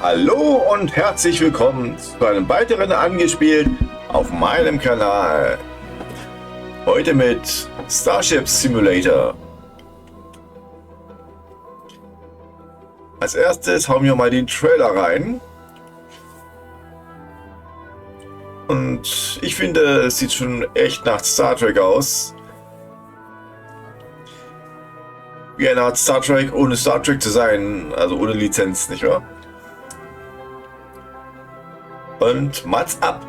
Hallo und herzlich willkommen zu einem weiteren Angespielt auf meinem Kanal. Heute mit Starship Simulator. Als erstes hauen wir mal den Trailer rein. Und ich finde, es sieht schon echt nach Star Trek aus. Wie eine Art Star Trek, ohne Star Trek zu sein, also ohne Lizenz, nicht wahr? Und mal's ab!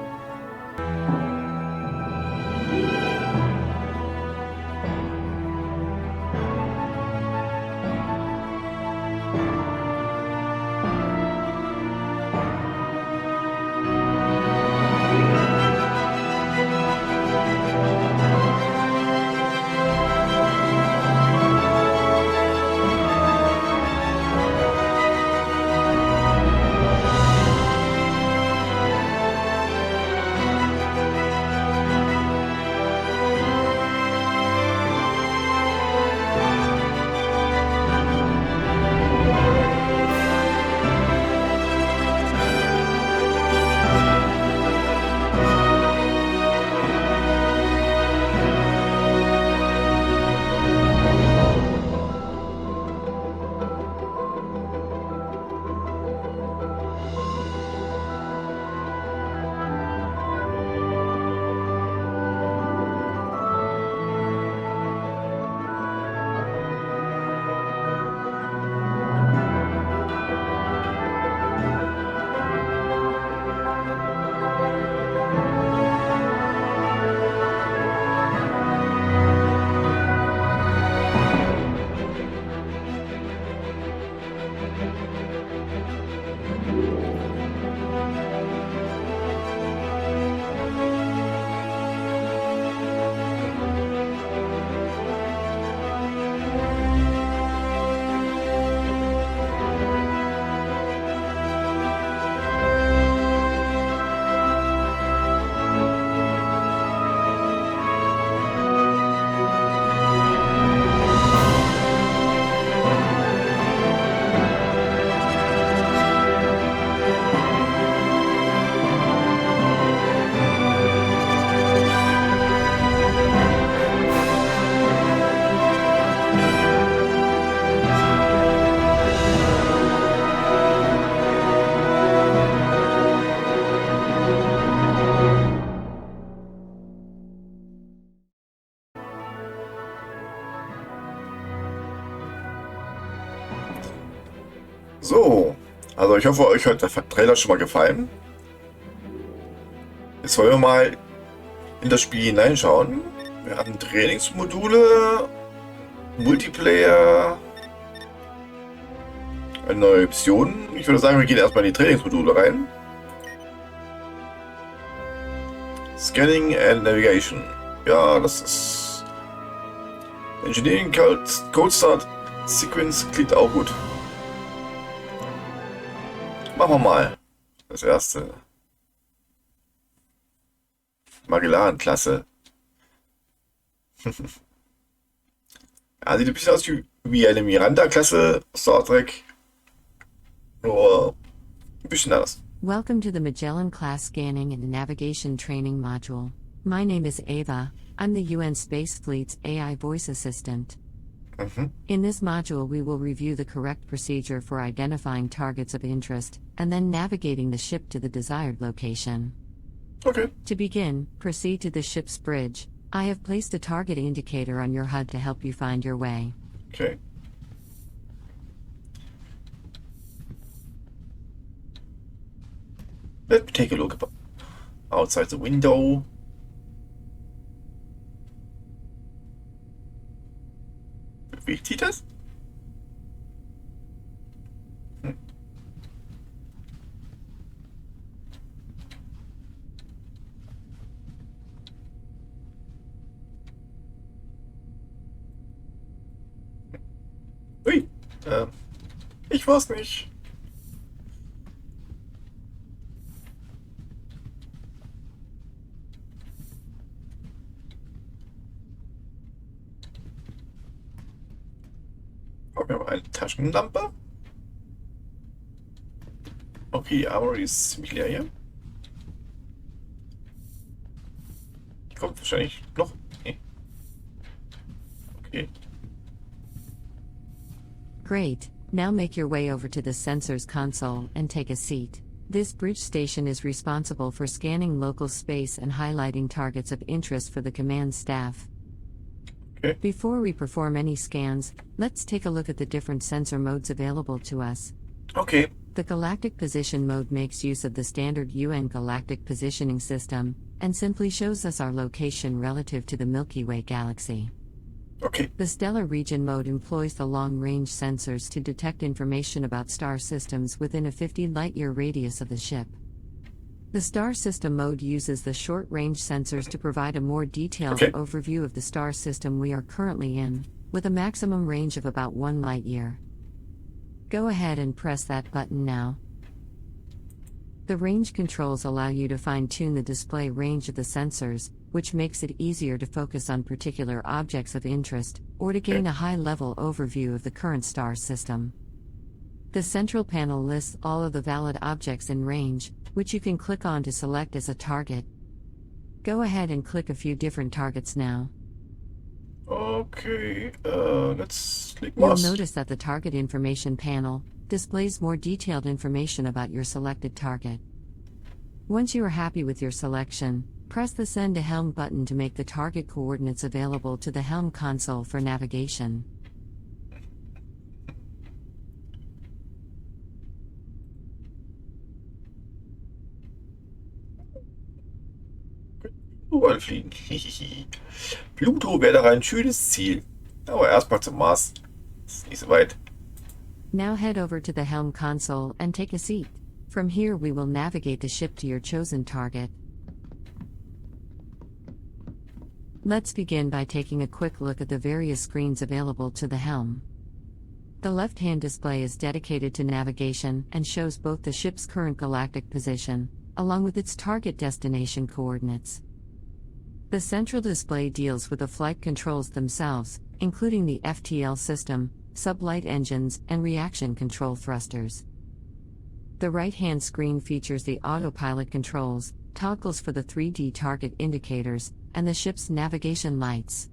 So, also ich hoffe, euch hat der Trailer schon mal gefallen. Jetzt wollen wir mal in das Spiel hineinschauen. Wir haben Trainingsmodule, Multiplayer, eine neue Option. Ich würde sagen, wir gehen erstmal in die Trainingsmodule rein. Scanning and Navigation. Ja, das ist Engineering Code Start Sequence klingt auch gut. Machen wir mal das erste. Magellan-Klasse. Ja, sieht ein bisschen aus wie eine Miranda-Klasse Star Trek. Nur ein bisschen anders. Welcome to the Magellan Class Scanning and Navigation Training Module. My name is Ava. I'm the UN Space Fleet's AI voice assistant. In this module, we will review the correct procedure for identifying targets of interest, and then navigating the ship to the desired location. Okay. To begin, proceed to the ship's bridge. I have placed a target indicator on your HUD to help you find your way. Okay. Let me take a look outside the window. Bewegt sich das? Ui, ich weiß nicht. Haben wir mal eine Taschenlampe? Okay, Armory ist ziemlich leer hier. Die kommt wahrscheinlich noch. Nee. Okay. Great, now make your way over to the sensors console and take a seat. This bridge station is responsible for scanning local space and highlighting targets of interest for the command staff. Okay. Before we perform any scans, let's take a look at the different sensor modes available to us. Okay. The Galactic Position mode makes use of the standard UN Galactic Positioning System, and simply shows us our location relative to the Milky Way galaxy. Okay. The Stellar Region mode employs the long-range sensors to detect information about star systems within a 50 light-year radius of the ship. The Star System mode uses the short-range sensors to provide a more detailed overview of the star system we are currently in, with a maximum range of about 1 light-year. Go ahead and press that button now. The range controls allow you to fine-tune the display range of the sensors, which makes it easier to focus on particular objects of interest, or to gain a high-level overview of the current star system. The central panel lists all of the valid objects in range, which you can click on to select as a target. Go ahead and click a few different targets now. Okay, let's click You'll Mars. notice that the target information panel displays more detailed information about your selected target. Once you are happy with your selection, press the Send to Helm button to make the target coordinates available to the Helm console for navigation. Überall fliegen. Hihihi. Pluto wäre doch ein schönes Ziel. Aber erstmal zum Mars. Ist nicht so weit. Now head over to the Helm console and take a seat. From here we will navigate the ship to your chosen target. Let's begin by taking a quick look at the various screens available to the helm. The left-hand display is dedicated to navigation and shows both the ship's current galactic position, along with its target destination coordinates. The central display deals with the flight controls themselves, including the FTL system, sublight engines, and reaction control thrusters. The right-hand screen features the autopilot controls, toggles for the 3D target indicators, and the ship's navigation lights.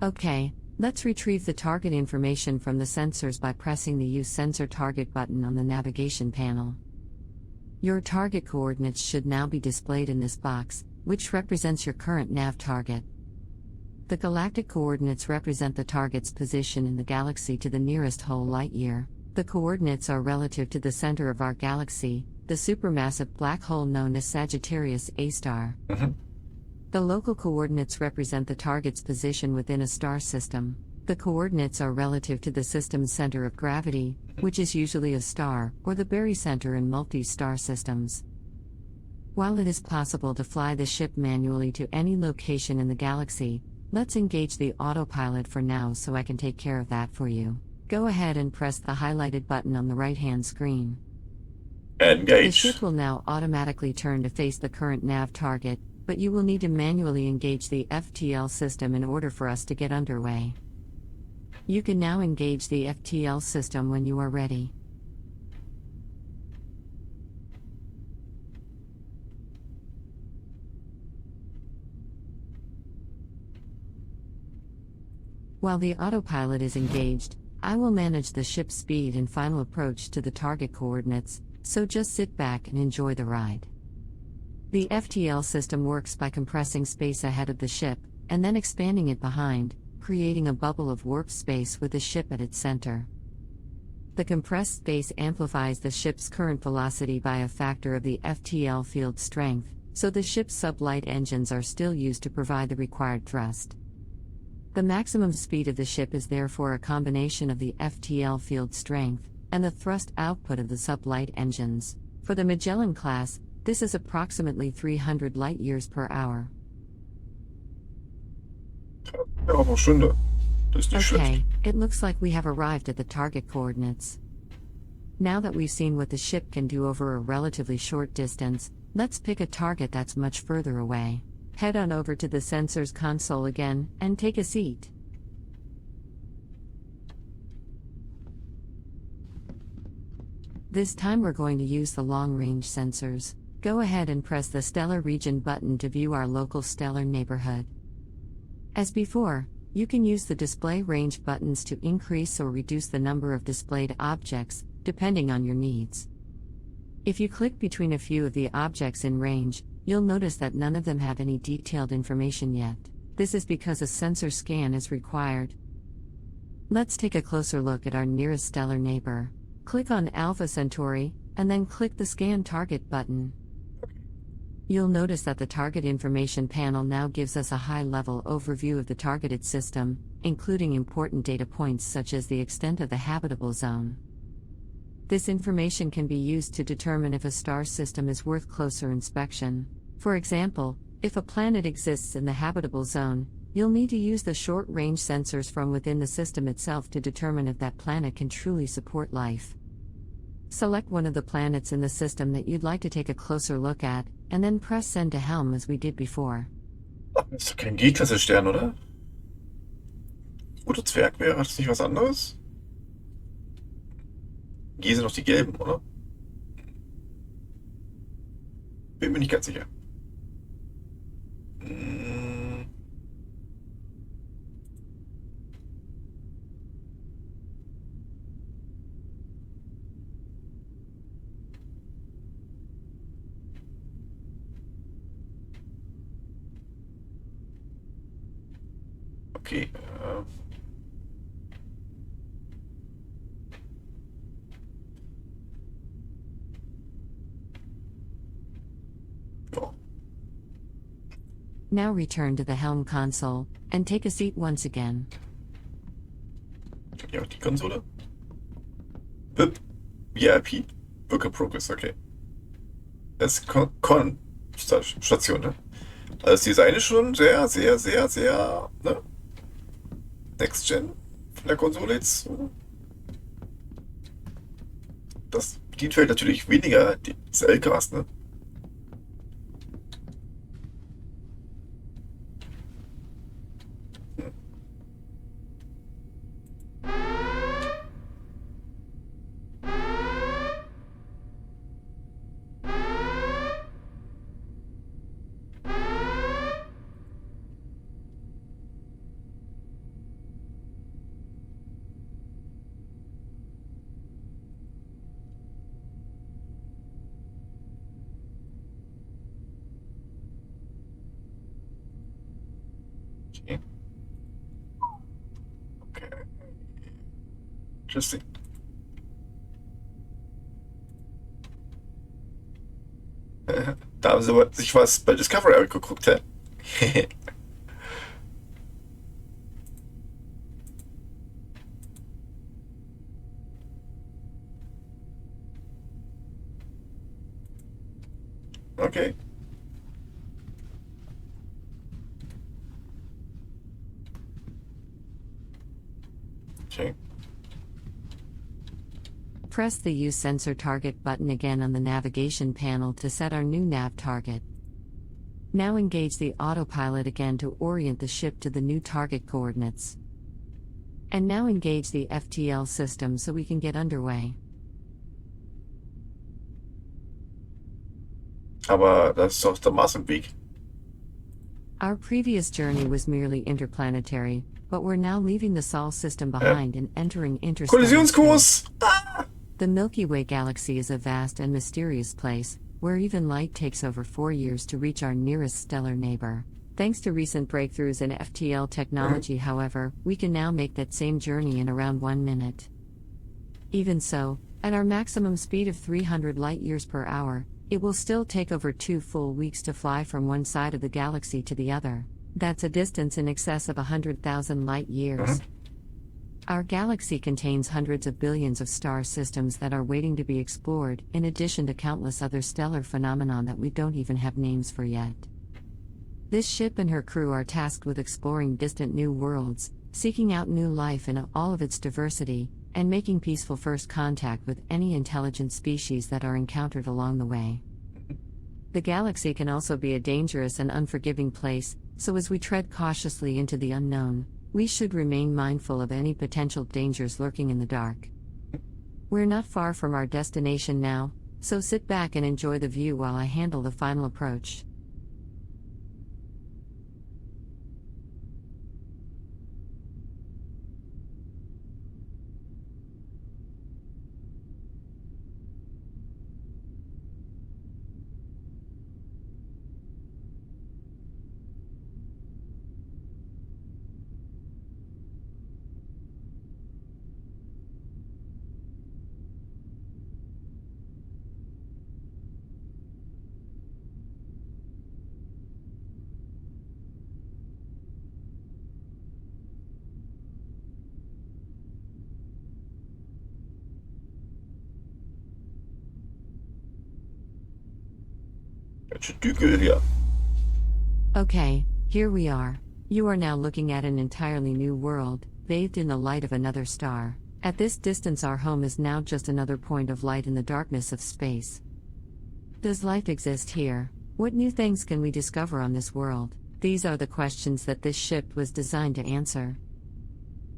Okay, let's retrieve the target information from the sensors by pressing the Use Sensor Target button on the navigation panel. Your target coordinates should now be displayed in this box, which represents your current nav target. The galactic coordinates represent the target's position in the galaxy to the nearest whole light year. The coordinates are relative to the center of our galaxy, the supermassive black hole known as Sagittarius A star. The local coordinates represent the target's position within a star system. The coordinates are relative to the system's center of gravity, which is usually a star, or the barycenter in multi-star systems. While it is possible to fly the ship manually to any location in the galaxy, let's engage the autopilot for now so I can take care of that for you. Go ahead and press the highlighted button on the right-hand screen. Engage. The ship will now automatically turn to face the current nav target, but you will need to manually engage the FTL system in order for us to get underway. You can now engage the FTL system when you are ready. While the autopilot is engaged, I will manage the ship's speed and final approach to the target coordinates, so just sit back and enjoy the ride. The FTL system works by compressing space ahead of the ship, and then expanding it behind, creating a bubble of warp space with the ship at its center. The compressed space amplifies the ship's current velocity by a factor of the FTL field strength, so the ship's sublight engines are still used to provide the required thrust. The maximum speed of the ship is therefore a combination of the FTL field strength and the thrust output of the sublight engines. For the Magellan class, this is approximately 300 light-years per hour. Ja, aber Stunde. Das ist nicht schlecht. Okay, it looks like we have arrived at the target coordinates. Now that we've seen what the ship can do over a relatively short distance, let's pick a target that's much further away. Head on over to the sensors console again, and take a seat. This time we're going to use the long-range sensors. Go ahead and press the Stellar Region button to view our local stellar neighborhood. As before, you can use the display range buttons to increase or reduce the number of displayed objects, depending on your needs. If you click between a few of the objects in range, you'll notice that none of them have any detailed information yet. This is because a sensor scan is required. Let's take a closer look at our nearest stellar neighbor. Click on Alpha Centauri, and then click the Scan Target button. You'll notice that the target information panel now gives us a high-level overview of the targeted system, including important data points such as the extent of the habitable zone. This information can be used to determine if a star system is worth closer inspection. For example, if a planet exists in the habitable zone, you'll need to use the short-range sensors from within the system itself to determine if that planet can truly support life. Select one of the planets in the system that you'd like to take a closer look at, and then press Send to Helm as we did before. Das ist doch kein G-Klasse-Stern, oder? Roter Zwerg wäre das nicht was anderes? G sind doch die gelben, oder? Bin mir nicht ganz sicher. Okay. Ja. Now return to the Helm console, and take a seat once again. Ja, die Konsole. BIP. VIP. Work in Progress, okay. Das ist Station, ne? Also das Design ist schon sehr, ne? Next Gen von der Konsole jetzt. Das bedient vielleicht natürlich weniger des LKs, ne? Okay. Okay. Interesting. Da haben sie sich was bei Discovery geguckt, hä? Okay. Okay. Press the Use Sensor Target button again on the navigation panel to set our new nav target. Now engage the autopilot again to orient the ship to the new target coordinates. And now engage the FTL system so we can get underway. Aber das ist doch der Mars im Weg. Our previous journey was merely interplanetary, but we're now leaving the Sol system behind and entering interstellar Kollisionskurs! space. The Milky Way galaxy is a vast and mysterious place, where even light takes over 4 years to reach our nearest stellar neighbor. Thanks to recent breakthroughs in FTL technology, however, we can now make that same journey in around 1 minute. Even so, at our maximum speed of 300 light-years per hour, it will still take over 2 full weeks to fly from one side of the galaxy to the other. That's a distance in excess of 100,000 light-years. Our galaxy contains hundreds of billions of star systems that are waiting to be explored, in addition to countless other stellar phenomena that we don't even have names for yet. This ship and her crew are tasked with exploring distant new worlds, seeking out new life in all of its diversity, and making peaceful first contact with any intelligent species that are encountered along the way. The galaxy can also be a dangerous and unforgiving place, so as we tread cautiously into the unknown, we should remain mindful of any potential dangers lurking in the dark. We're not far from our destination now, so sit back and enjoy the view while I handle the final approach. Ganz schön Dügel hier. Okay, here we are. You are now looking at an entirely new world, bathed in the light of another star. At this distance, our home is now just another point of light in the darkness of space. Does life exist here? What new things can we discover on this world? These are the questions that this ship was designed to answer.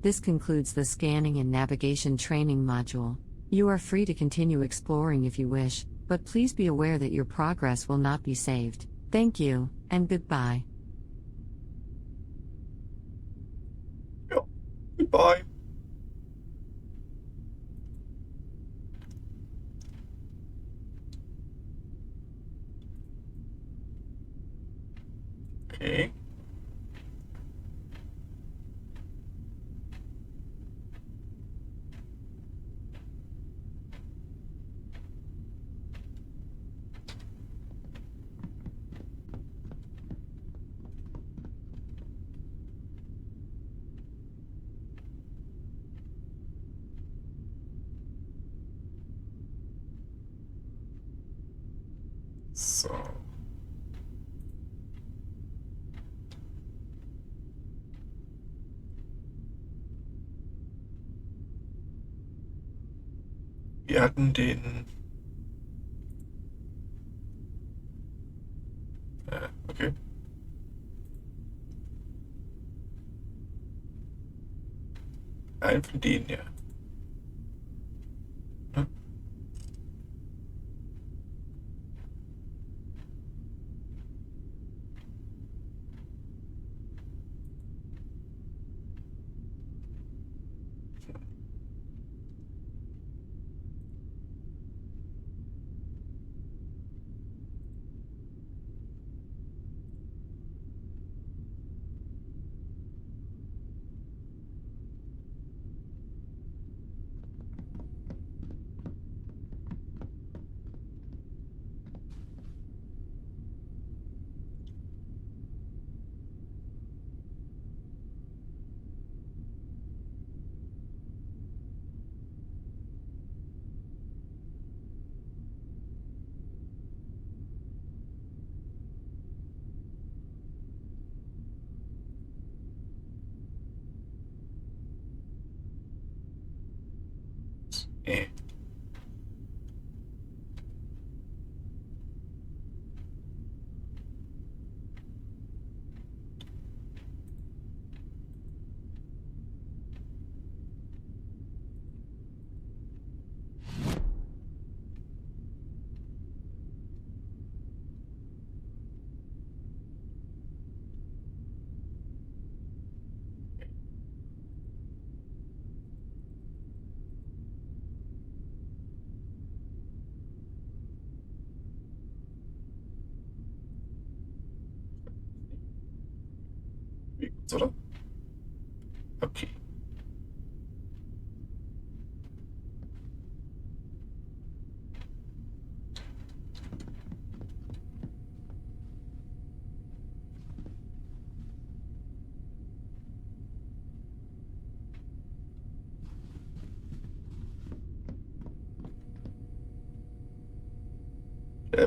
This concludes the scanning and navigation training module. You are free to continue exploring if you wish, but please be aware that your progress will not be saved. Thank you, and goodbye. Ja, goodbye. Okay. So. Wir hatten den. Okay. Einen von denen, ja. Hm? Nee. Wie gut's, oder? Okay.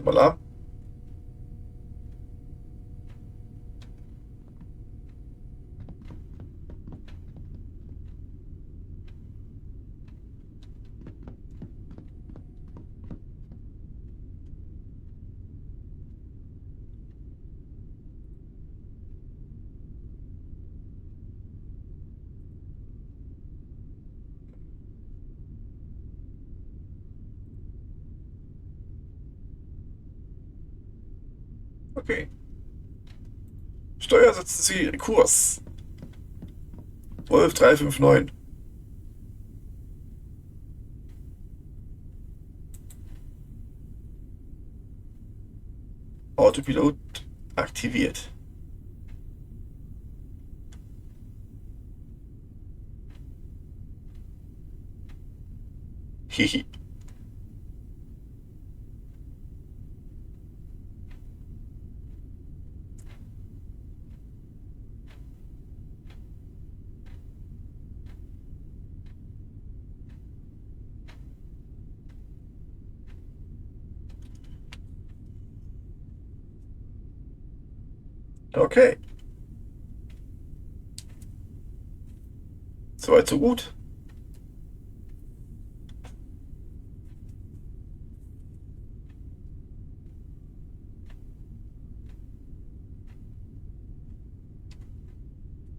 Mal ab. Okay. Steuer setzen Sie Kurs. Wolf 359. Autopilot aktiviert. Hihi. Okay. Soweit, so gut.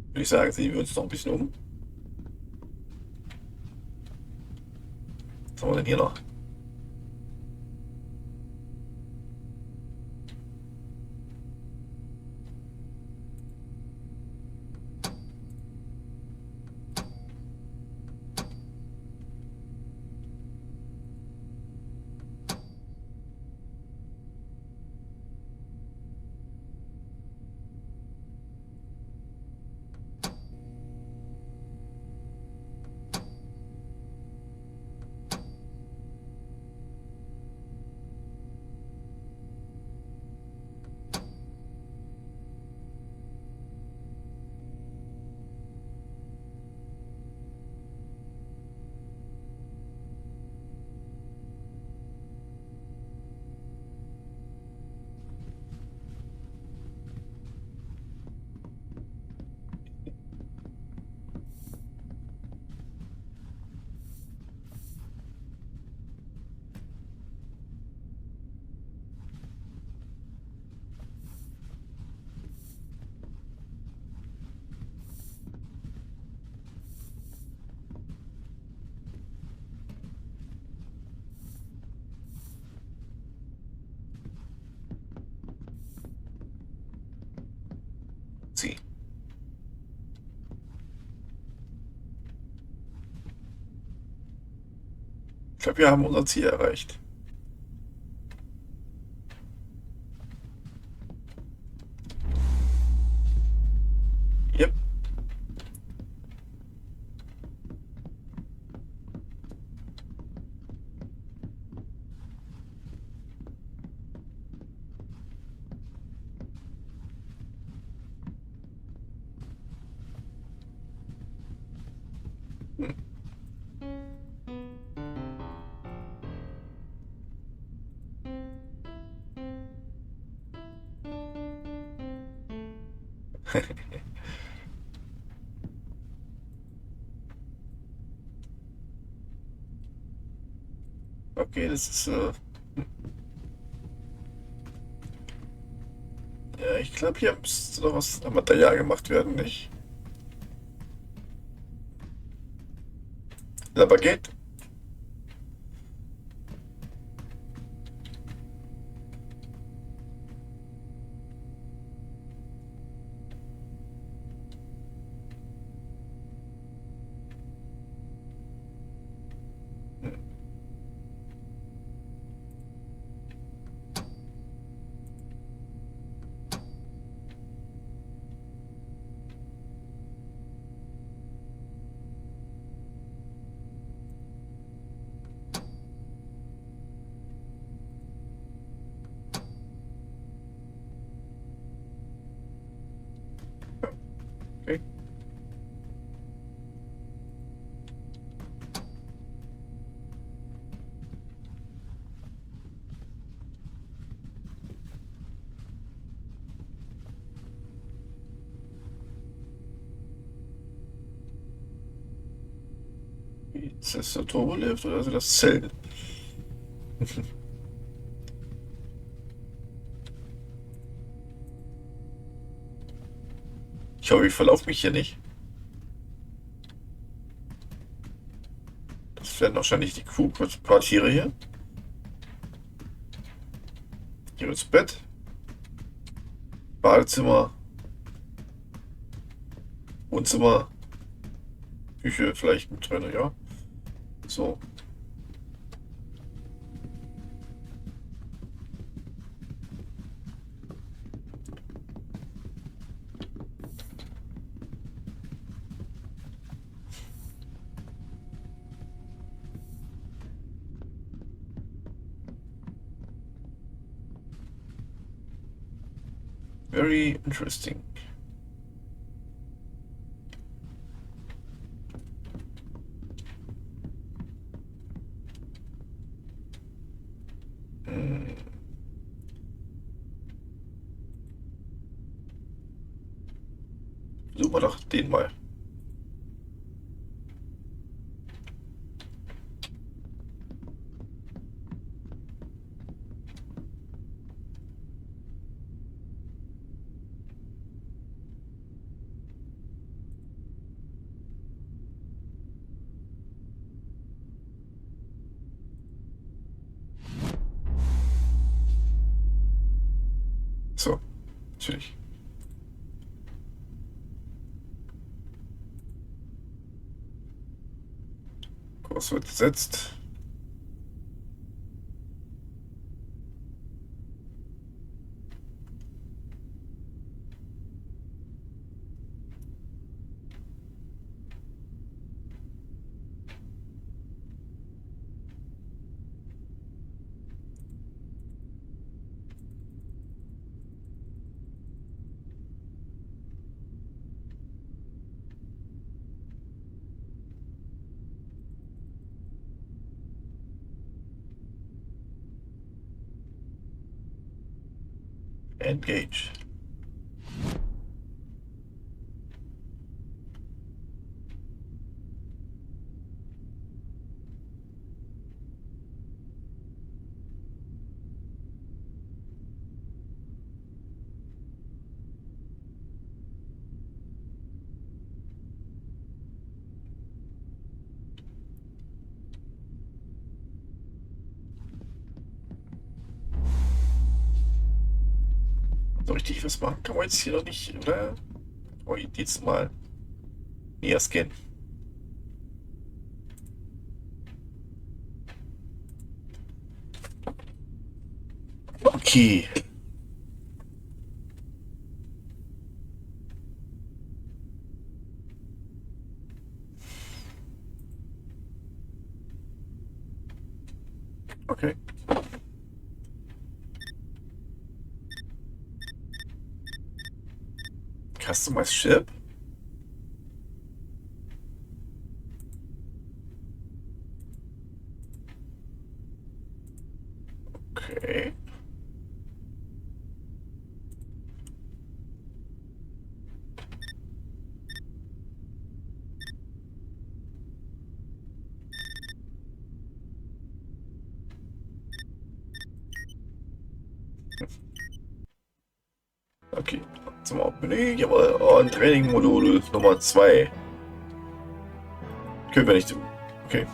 Würde ich sagen, sehen wir uns noch ein bisschen um. Was haben wir denn hier noch? Sie. Ich glaube, wir haben unser Ziel erreicht. Yep. Hm. Okay, das ist. Ja, ich glaube, hier müsste noch was am Material gemacht werden, nicht? La Baguette. Hm. Okay. Ist das der Turbolift oder ist das Zelt? Ich hoffe, ich verlaufe mich hier nicht. Das werden wahrscheinlich die Crew-Quartiere hier. Hier ins Bett. Badezimmer, Wohnzimmer, Küche vielleicht mit drin, ja. So. Very interesting. Suchen wir doch den mal. So, natürlich. Kurs wird gesetzt. Engage. So richtig was machen kann man jetzt hier noch nicht, oder? Oh, jetzt mal näher scannen. Okay. Okay. Customize Ship. Okay. Okay. Zum Hauptmenü. Jawohl. Und Training-Modul Nummer 2. Können wir nicht tun. Okay.